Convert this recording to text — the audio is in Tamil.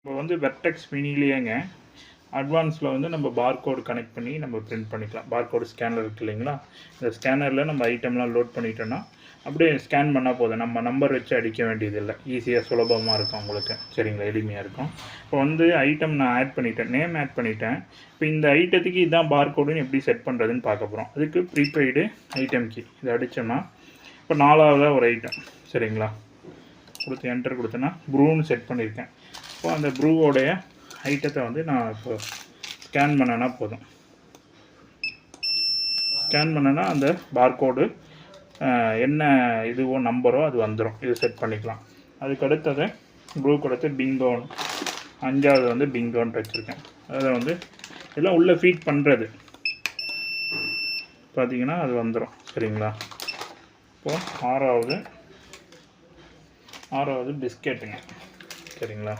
இப்போ வந்து வெர்டெக்ஸ் மினிலேயேங்க அட்வான்ஸில் வந்து நம்ம பார்கோடு கனெக்ட் பண்ணி நம்ம பிரிண்ட் பண்ணிக்கலாம். பார்கோடு ஸ்கேனர் இருக்குது இல்லைங்களா, இந்த ஸ்கேனரில் நம்ம ஐட்டம்லாம் லோட் பண்ணிட்டோன்னா அப்படியே ஸ்கேன் பண்ணால் போதும். நம்ம நம்பர் வச்சு அடிக்க வேண்டியதில்லை. ஈஸியாக சுலபமாக இருக்கும் உங்களுக்கு. சரிங்களா, எளிமையாக இருக்கும். இப்போ வந்து ஐட்டம் நான் ஆட் பண்ணிட்டேன், நேம் ஆட் பண்ணிட்டேன். இப்போ இந்த ஐட்டத்துக்கு இதுதான் பார்கோடுன்னு எப்படி செட் பண்ணுறதுன்னு பார்க்க போகிறோம். அதுக்கு ப்ரீபெய்டு ஐட்டம் கீ இதை அடித்தோம்னா இப்போ 4ஆவதாக ஒரு ஐட்டம். சரிங்களா, கொடுத்து என்டர் கொடுத்தேன்னா ப்ரூன்னு செட் பண்ணியிருக்கேன். இப்போ அந்த ப்ரூவோடைய ஐட்டத்தை வந்து நான் இப்போ ஸ்கேன் பண்ணேன்னா போதும். ஸ்கேன் பண்ணேன்னா அந்த பார்கோடு என்ன இதுவோ நம்பரோ அது வந்துடும். இது செட் பண்ணிக்கலாம். அதுக்கு அடுத்தது ப்ரூ கொடுத்து பிங்கோன் 5ஆவது வந்து பிங்கோன்ட்டு வச்சுருக்கேன். அதில் வந்து இதெல்லாம் உள்ளே ஃபீட் பண்ணுறது பார்த்திங்கன்னா அது வந்துடும். சரிங்களா, இப்போது 6ஆவது பிஸ்கெட்டுங்க. சரிங்களா,